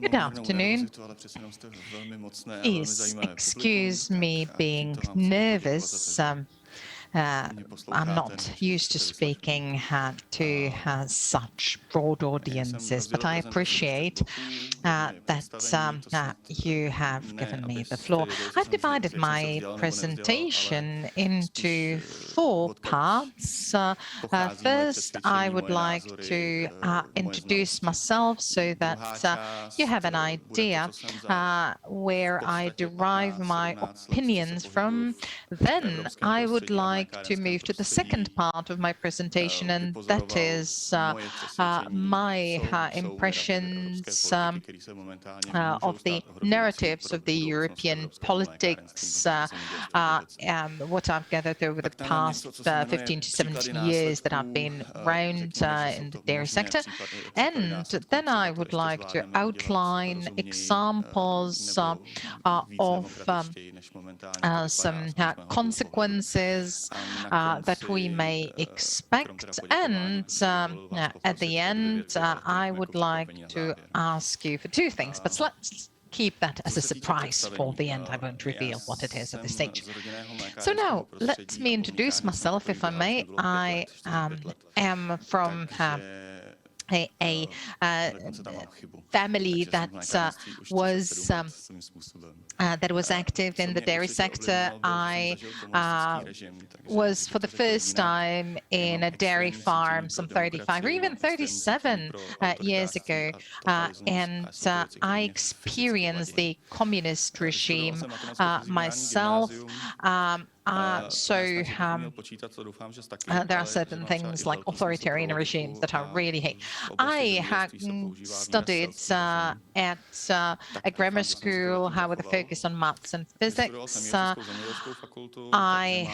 Good afternoon. Please excuse me being nervous. I'm not used to speaking to such broad audiences, but I appreciate that you have given me the floor. I've divided my presentation into 4 parts. First, I would like to introduce myself so that you have an idea where I derive my opinions from. Then I would like to move to the second part of my presentation, and that is my impressions of the narratives of the European politics, what I've gathered over the past 15 to 17 years that I've been around in the dairy sector. And then I would like to outline examples of some consequences that we may expect. And at the end, I would like to ask you for 2 things, but let's keep that as a surprise for the end. I won't reveal what it is at this stage. So now, let me introduce myself, if I may. I am from a family that was active in the dairy sector. I was for the first time in a dairy farm some 35 or even 37 years ago, and I experienced the communist regime myself. So there are certain things like authoritarian regimes that I really hate. I had studied at a grammar school with a focus on maths and physics. I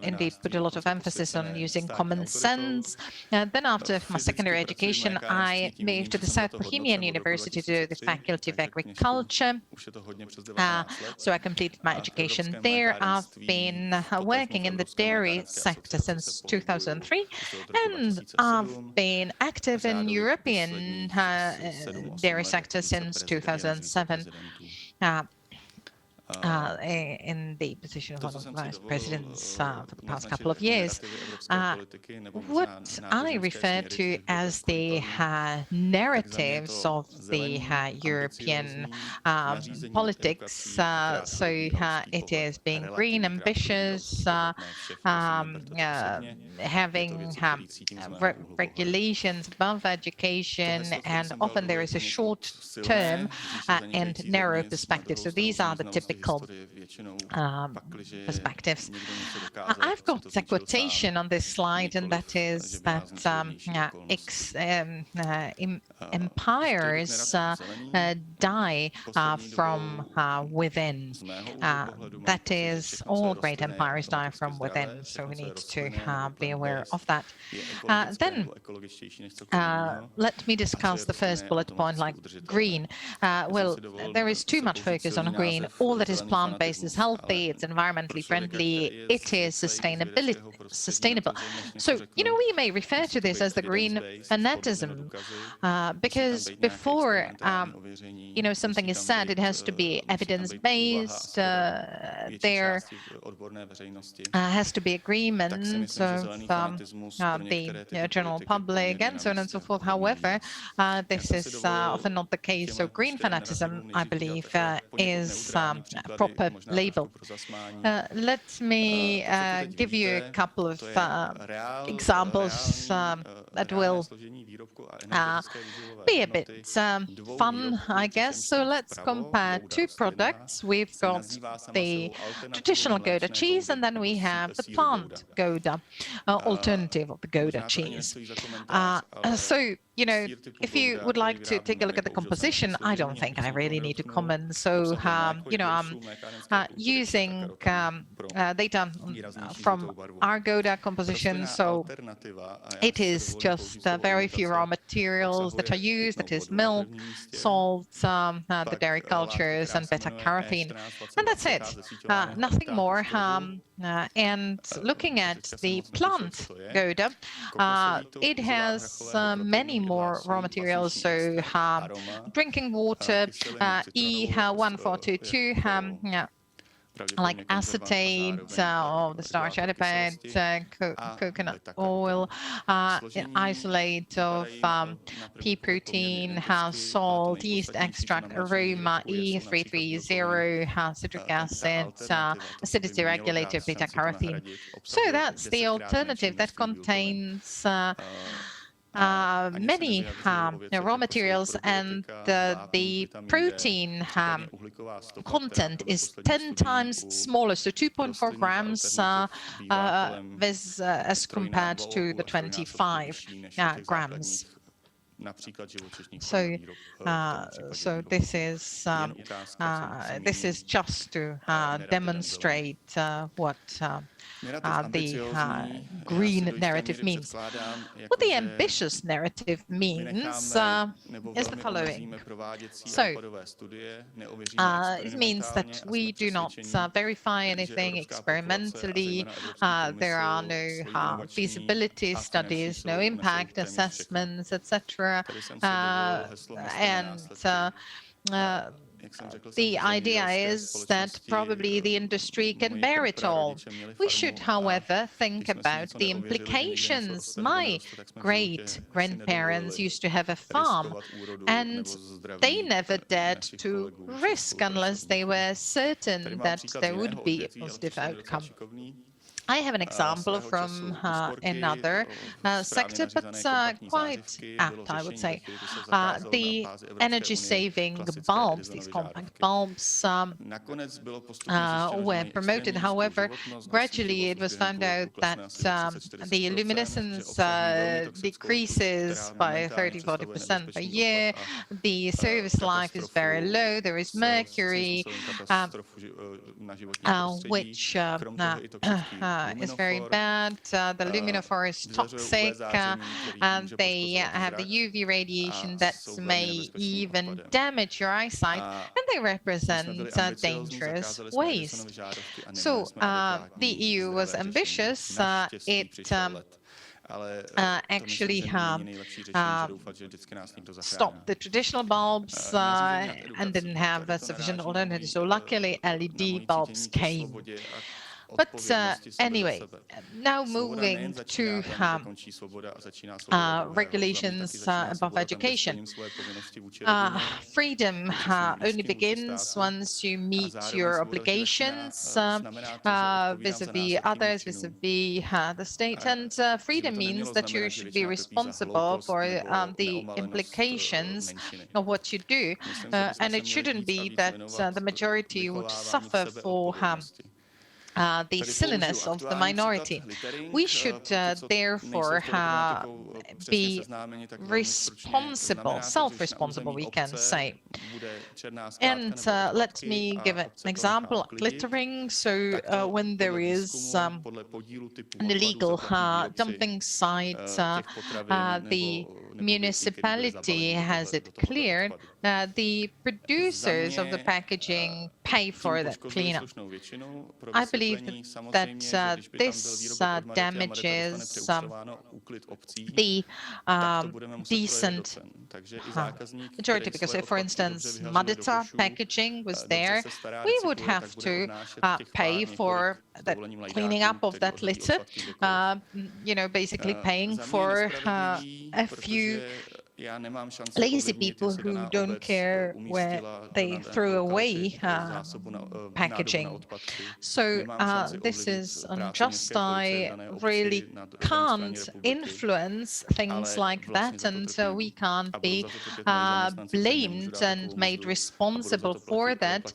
indeed put a lot of emphasis on using common sense. Then after my secondary education, I moved to the South Bohemian University to do the Faculty of Agriculture. So I completed my education there. I've been working in the dairy sector since 2003, and I've been active in European dairy sector since 2007. In the position of one of the vice presidents for the past couple of years. What I refer to as the narratives of the European politics, so it is being green, ambitious, having regulations above education, and often there is a short-term and narrow perspective. So these are the typical perspectives. I've got a quotation on this slide, and that is that empires die from within. That is, all great empires die from within, so we need to be aware of that. Then let me discuss the first bullet point, like green. Well, there is too much focus on green. All that is plant-based is healthy, it's environmentally friendly, it is sustainable. So, we may refer to this as the green fanatism, because before, something is said, it has to be evidence-based, there has to be agreement of the general public, and so on and so forth. However, this is often not the case. So green fanatism, I believe, is a proper label. Let me give you a couple of examples that will be a bit fun, I guess. So let's compare 2 products. We've got the traditional Gouda cheese, and then we have the plant Gouda, alternative of the Gouda cheese. So, if you would like to take a look at the composition, I don't think I really need to comment. So, our using data from Argoda composition. So it is just very few raw materials that are used, that is milk, salt, the dairy cultures, and beta-carotene. And that's it, nothing more. And looking at the plant Gouda, it has many more raw materials, so drinking water, E1422, like acetate of the starch adipate, coconut oil, isolate of pea protein, salt, yeast extract, aroma, E330, citric acid, acidity regulator, beta-carotene. So that's the alternative that contains many raw materials, and the protein content is 10 times smaller, so 2.4 grams as compared to the 25 grams. So this is just to demonstrate what the green narrative means. What the ambitious narrative means is the following. So it means that we do not verify anything experimentally. There are no feasibility studies, no impact assessments, etc. The idea is that probably the industry can bear it all. We should, however, think about the implications. My great-grandparents used to have a farm, and they never dared to risk unless they were certain that there would be a positive outcome. I have an example from another sector, but quite apt, I would say. The energy-saving bulbs, these compact bulbs, were promoted. However, gradually it was found out that the luminescence decreases by 30–40% per year. The service life is very low. There is mercury, which is very bad. The luminophore is toxic, and they have the UV radiation that may even damage your eyesight, and they represent dangerous waste. So the EU was ambitious. It actually stopped the traditional bulbs and didn't have sufficient alternatives. So luckily LED bulbs came. But anyway, now moving to regulations above education. Freedom only begins once you meet your obligations vis-a-vis others, vis-a-vis the state. And freedom means that you should be responsible for the implications of what you do. And it shouldn't be that the majority would suffer for the silliness of the minority. We should therefore be responsible, self-responsible, we can say. And let me give an example, glittering. So when there is an illegal dumping site, the municipality has it cleared. The producers of the packaging pay for that cleanup. I believe that this damages the decent majority, because if, for instance, MADETA packaging was there, we would have to pay for the cleaning up of that litter, basically paying for a few lazy people who don't care where they throw away packaging. So this is unjust. I really can't influence things like that, and we can't be blamed and made responsible for that,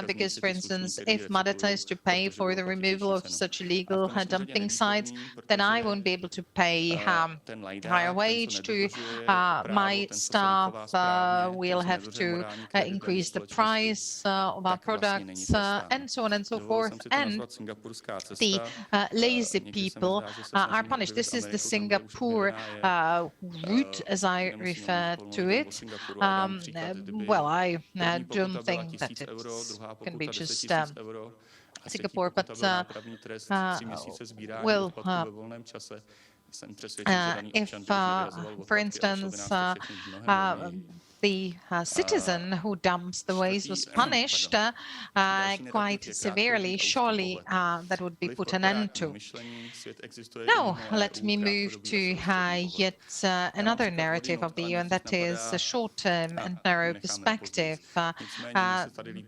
because, for instance, if MADETA is to pay for the removal of such illegal dumping sites, then I won't be able to pay higher wage to my staff will have to increase the price of our products, and so on and so forth. And the lazy people are punished. This is the Singapore route, as I refer to it. Well, I don't think that it can be just Singapore, but well, if, for instance, the citizen who dumps the waste was punished quite severely, surely that would be put an end to. Now, let me move to yet another narrative of the EU, and that is a short-term and narrow perspective.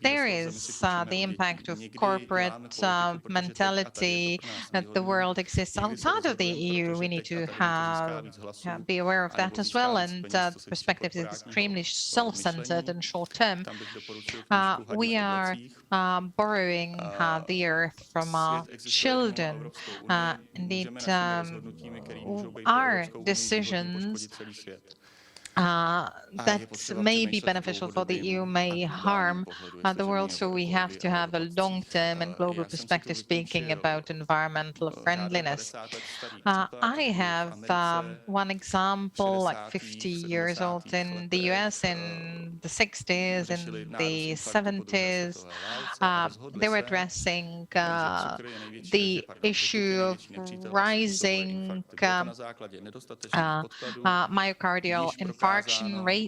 There is the impact of corporate mentality, that the world exists outside of the EU. We need to be aware of that as well, and the perspective is extremely self-centered and short-term. We are borrowing the earth from our children. Indeed, our decisions that may be beneficial for the EU may harm the world, so we have to have a long-term and global perspective speaking about environmental friendliness. I have one example, like 50 years old in the US in the 60s, in the 70s. They were addressing the issue of rising myocardial infarction rates.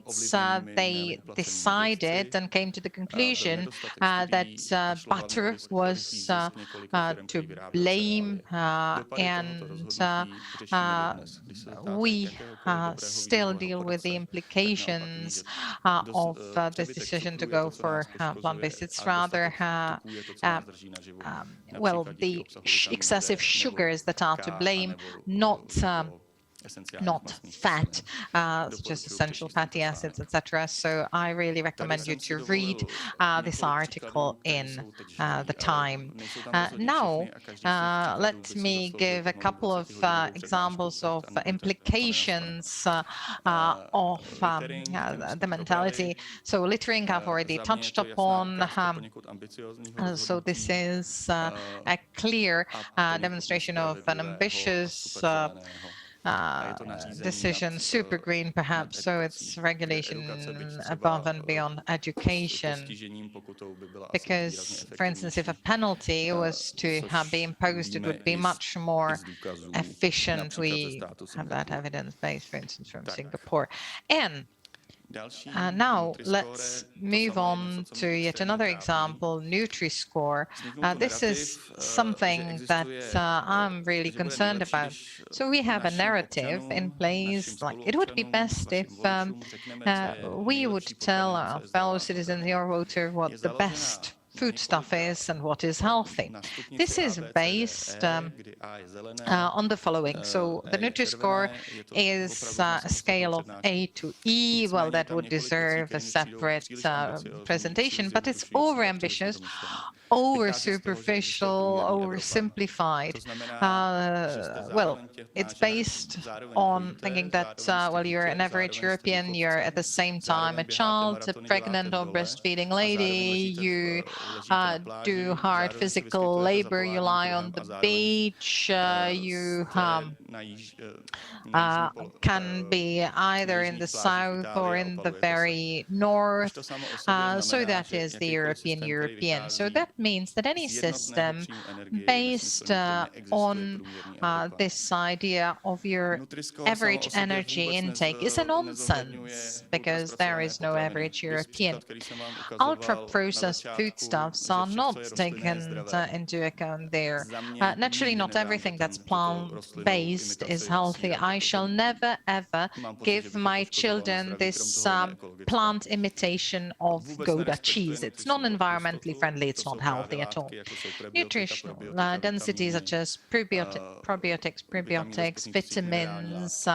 They decided and came to the conclusion that butter was to blame, and we still deal with the implications of this decision to go for plant-based. It's rather, well, the excessive sugars that are to blame, not fat, just essential fatty acids, etc. So I really recommend you to read this article in the Time. Now, let me give a couple of examples of implications of the mentality. So littering, I've already touched upon. So this is a clear demonstration of an ambitious decision, super green perhaps, so it's regulation above and beyond education. Because, for instance, if a penalty was to be imposed, it would be much more efficient. We have that evidence base, for instance, from Singapore. And now let's move on to yet another example, Nutri-Score. This is something that I'm really concerned about. So we have a narrative in place, like it would be best if we would tell our fellow citizens, your voter, what the best foodstuff is and what is healthy. This is based on the following. So the Nutri-Score is a scale of A to E. Well, that would deserve a separate presentation, but it's over-ambitious, over-superficial, over-simplified. Well, it's based on thinking that, well, you're an average European, you're at the same time a child, a pregnant or breastfeeding lady, you do hard physical labor, you lie on the beach, you can be either in the south or in the very north. So that is the European. So that means that any system based on this idea of your average energy intake is a nonsense, because there is no average European. Ultra-processed foodstuffs are not taken into account there. Naturally, not everything that's plant-based is healthy. I shall never, ever give my children this plant imitation of Gouda cheese. It's non-environmentally friendly. It's not healthy at all. Nutritional densities such as probiotics, prebiotics, vitamins,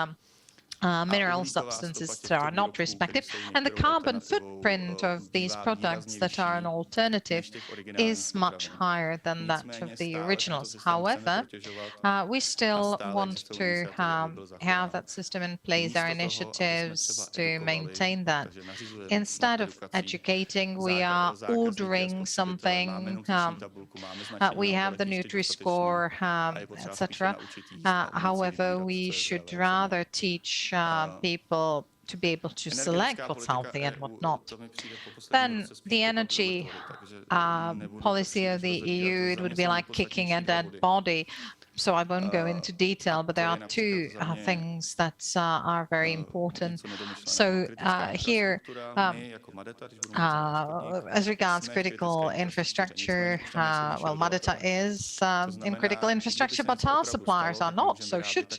mineral substances that are not respected, and the carbon footprint of these products that are an alternative is much higher than that of the originals. However, we still want to have that system in place, our initiatives to maintain that. Instead of educating, we are ordering something. We have the Nutri-Score, etc. However, we should rather teach people to be able to select what's healthy and what not. Then the energy policy of the EU, it would be like kicking a dead body. So I won't go into detail, but there are two things that are very important. So here, as regards critical infrastructure, well, MADETA is in critical infrastructure, but our suppliers are not. So should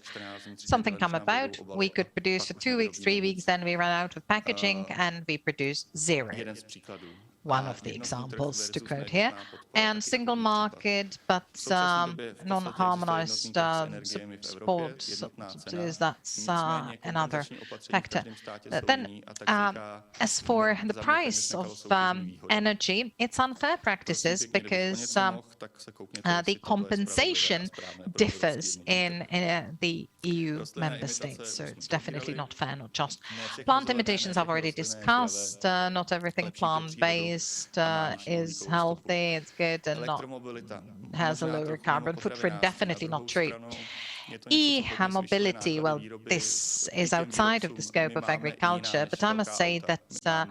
something come about, we could produce for 2 weeks, 3 weeks, then we run out of packaging and we produce zero. One of the examples to quote here, and single market, but non-harmonized support subsidies, that's another factor. Then, as for the price of energy, it's unfair practices because the compensation differs in the EU member states, so it's definitely not fair, not just. Plant imitations I've already discussed. Not everything plant-based is healthy, it's good, and not has a lower carbon footprint. Definitely not true. E-mobility, well, this is outside of the scope of agriculture, but I must say that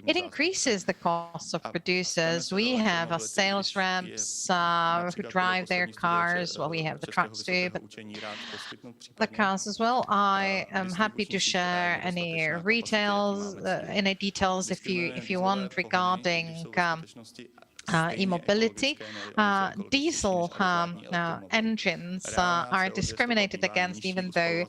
it increases the costs of producers. We have our sales reps who drive their cars. Well, we have the trucks too, but the cars as well. I am happy to share any details if you want regarding e-mobility. Diesel engines are discriminated against, even though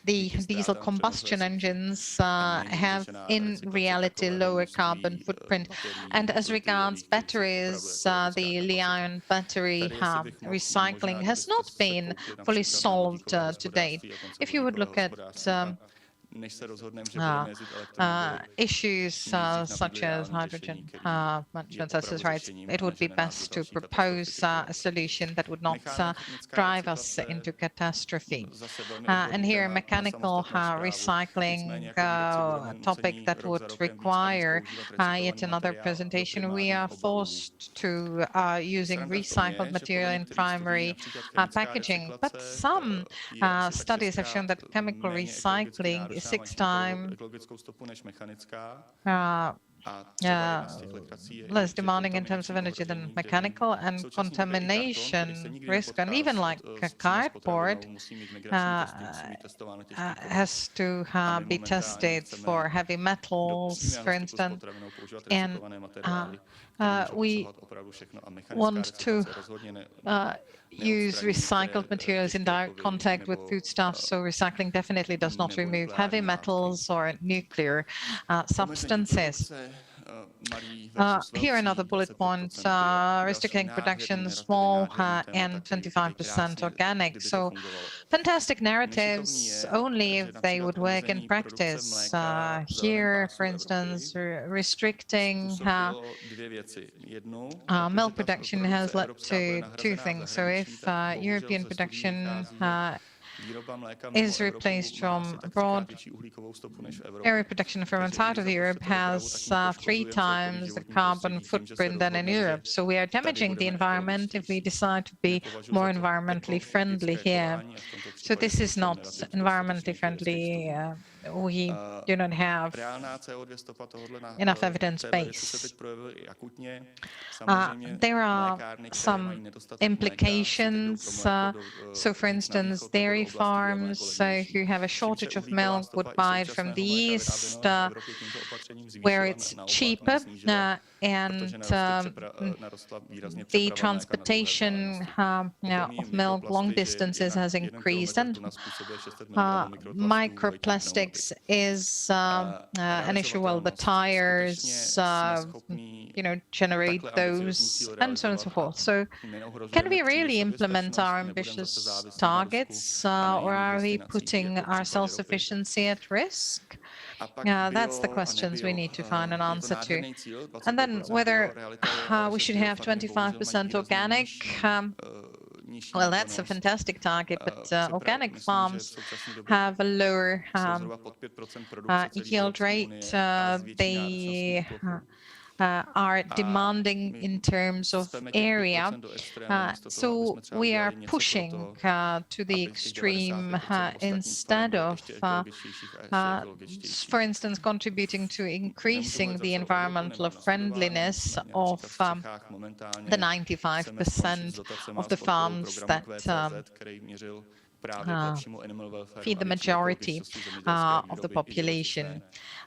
the diesel combustion engines have in reality lower carbon footprint. And as regards batteries, the Li-ion battery recycling has not been fully solved to date. If you would look at issues such as hydrogen management, as rights, it would be best to propose a solution that would not drive us into catastrophe. And here, mechanical recycling, topic that would require yet another presentation. We are forced to using recycled material in primary packaging, but some studies have shown that chemical recycling is 6 times less demanding in terms of energy than mechanical, and contamination risk, and even like cardboard has to be tested for heavy metals, for instance, and we want to use recycled materials in direct contact with foodstuffs, so recycling definitely does not remove heavy metals or nuclear substances. Here another bullet point, restricting production small and 25% organic. So fantastic narratives only if they would work in practice. Here, for instance, restricting milk production has led to 2 things. So if European production is replaced from abroad, area production from outside of Europe has 3 times the carbon footprint than in Europe. So we are damaging the environment if we decide to be more environmentally friendly here. So this is not environmentally friendly. We do not have enough evidence base. There are some implications. So, for instance, dairy farms who have a shortage of milk would buy it from the east, where it's cheaper, and the transportation of milk long distances has increased, and microplastics is an issue. Well, the tires generate those, and so on and so forth. So can we really implement our ambitious targets, or are we putting our self-sufficiency at risk? That's the questions we need to find an answer to. And then whether we should have 25% organic, well, that's a fantastic target, but organic farms have a lower yield rate. They are demanding in terms of area. So we are pushing to the extreme instead of, for instance, contributing to increasing the environmental friendliness of the 95% of the farms that feed the majority of the population.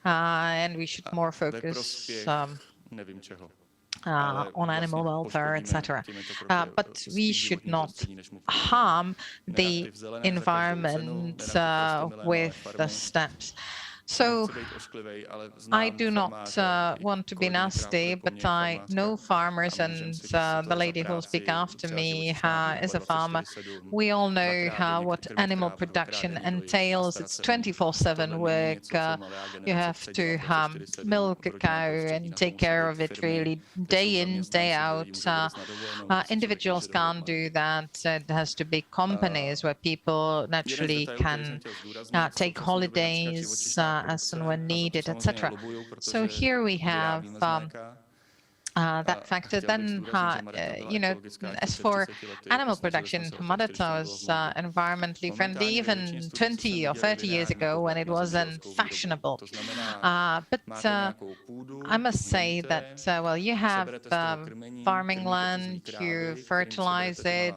And we should more focus on animal welfare, etc. But we should not harm the environment with the steps. So I do not want to be nasty, but I know farmers, and the lady who will speak after me is a farmer. We all know what animal production entails. It's 24/7 work. You have to milk a cow and take care of it really day in, day out. Individuals can't do that. It has to be companies where people naturally can take holidays as and when needed, etc. So here we have that factor. Then, as for animal production, MADETA was environmentally friendly even 20 or 30 years ago when it wasn't fashionable. But I must say that, well, you have farming land, you fertilize it,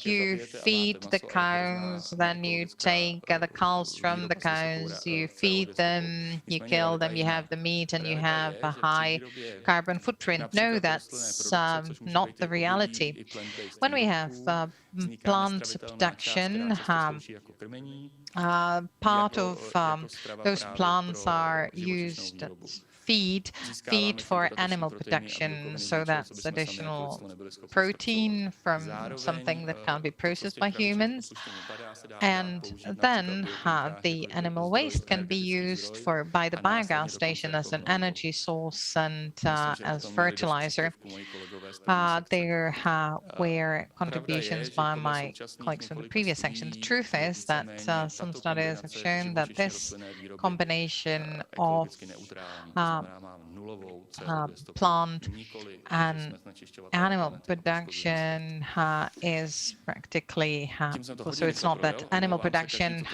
you feed the cows, then you take the calves from the cows, you feed them, you kill them, you have the meat, and you have a high carbon footprint. No, that's not the reality. When we have plant production, part of those plants are used as feed for animal production, so that's additional protein from something that can't be processed by humans. And then the animal waste can be used by the biogas station as an energy source and as fertilizer. There were contributions by my colleagues from the previous section. The truth is that some studies have shown that this combination of plant and animal production is practically, so it's not that animal production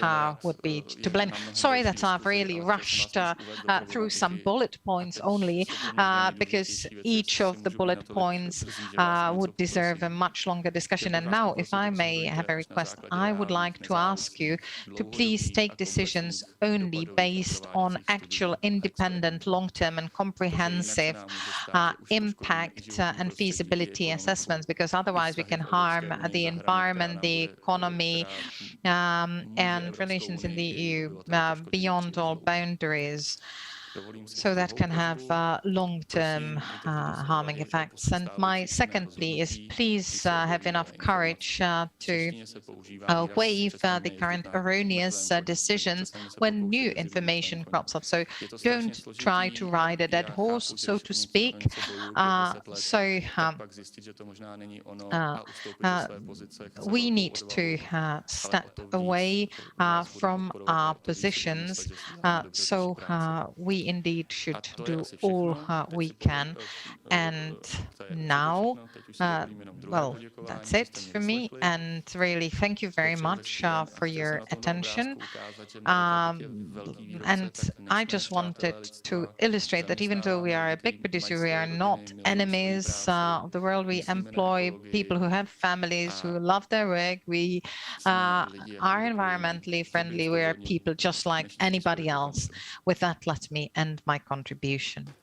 would be to blame. Sorry that I've really rushed through some bullet points only, because each of the bullet points would deserve a much longer discussion. And now, if I may have a request, I would like to ask you to please take decisions only based on actual independent, long-term and comprehensive impact and feasibility assessments, because otherwise we can harm the environment, the economy, and relations in the EU beyond all boundaries. So that can have long-term harming effects. And my second plea is please have enough courage to waive the current erroneous decisions when new information crops up. So don't try to ride a dead horse, so to speak. We need to step away from our positions. We indeed should do all we can. And now, well, that's it for me. And really, thank you very much for your attention. And I just wanted to illustrate that even though we are a big producer, we are not enemies of the world. We employ people who have families, who love their work. We are environmentally friendly. We are people just like anybody else. With that, let me end my contribution.